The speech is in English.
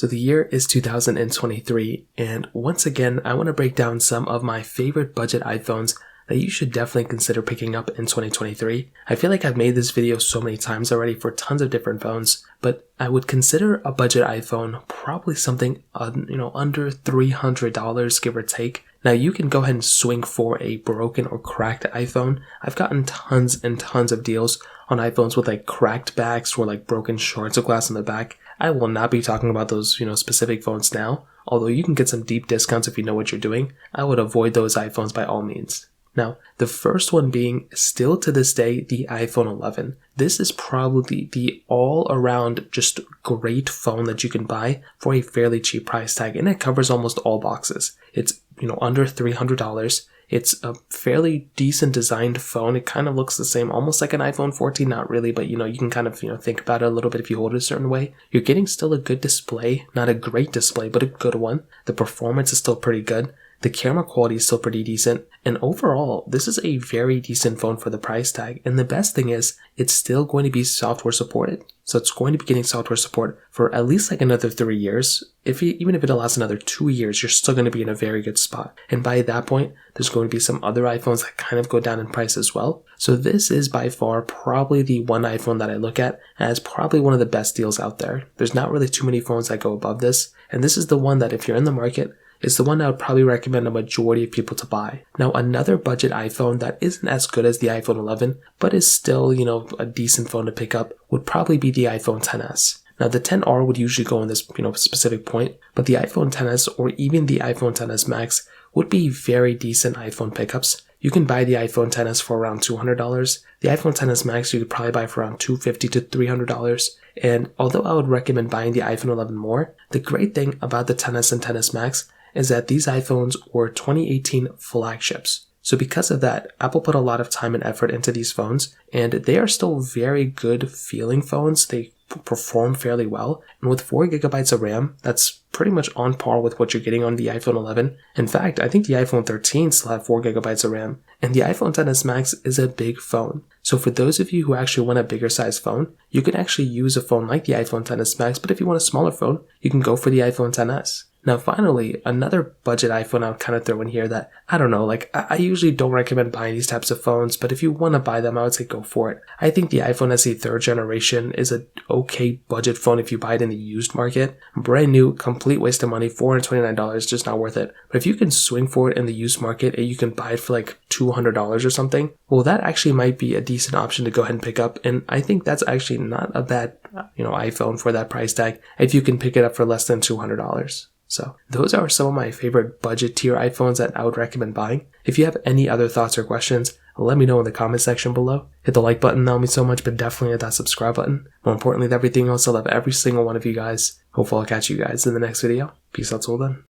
So the year is 2023, and once again, I want to break down some of my favorite budget iPhones that you should definitely consider picking up in 2023. I feel like I've made this video so many times already for tons of different phones, but I would consider a budget iPhone probably something under $300, give or take. Now you can go ahead and swing for a broken or cracked iPhone. I've gotten tons and tons of deals on iPhones with like cracked backs or like broken shards of glass on the back. I will not be talking about those, specific phones now. Although you can get some deep discounts if you know what you're doing, I would avoid those iPhones by all means. Now, the first one being, still to this day, the iPhone 11. This is probably the all-around just great phone that you can buy for a fairly cheap price tag, and it covers almost all boxes. It's, under $300. It's a fairly decent designed phone. It kind of looks the same, almost like an iPhone 14, not really, but you can kind of, think about it a little bit if you hold it a certain way. You're getting still a good display, not a great display, but a good one. The performance is still pretty good. The camera quality is still pretty decent, and overall, this is a very decent phone for the price tag, and the best thing is, it's still going to be software supported. So it's going to be getting software support for at least like another 3 years. Even if it lasts another 2 years, you're still going to be in a very good spot. And by that point, there's going to be some other iPhones that kind of go down in price as well. So this is by far probably the one iPhone that I look at as probably one of the best deals out there. There's not really too many phones that go above this, and this is the one that if you're in the market, is the one I would probably recommend a majority of people to buy. Now, another budget iPhone that isn't as good as the iPhone 11, but is still, a decent phone to pick up would probably be the iPhone XS. Now, the XR would usually go in this, specific point, but the iPhone XS or even the iPhone XS Max would be very decent iPhone pickups. You can buy the iPhone XS for around $200. The iPhone XS Max you could probably buy for around $250 to $300. And although I would recommend buying the iPhone 11 more, the great thing about the XS and XS Max is that these iPhones were 2018 flagships. So because of that, Apple put a lot of time and effort into these phones, and they are still very good feeling phones. They perform fairly well, and with 4 gigabytes of RAM, that's pretty much on par with what you're getting on the iPhone 11. In fact, I think the iPhone 13 still had 4 gigabytes of RAM, and the iPhone XS Max is a big phone. So for those of you who actually want a bigger size phone, you can actually use a phone like the iPhone XS Max, but if you want a smaller phone, you can go for the iPhone XS. Now finally, another budget iPhone I would kind of throw in here that, I don't know, I usually don't recommend buying these types of phones, but if you want to buy them, I would say go for it. I think the iPhone SE 3rd generation is an okay budget phone if you buy it in the used market. Brand new, complete waste of money, $429, just not worth it. But if you can swing for it in the used market and you can buy it for like $200 or something, well, that actually might be a decent option to go ahead and pick up, and I think that's actually not a bad, iPhone for that price tag if you can pick it up for less than $200. So those are some of my favorite budget tier iPhones that I would recommend buying. If you have any other thoughts or questions, let me know in the comment section below. Hit the like button, that'll mean so much, but definitely hit that subscribe button. More importantly than everything else, I love every single one of you guys. Hopefully I'll catch you guys in the next video. Peace out till then.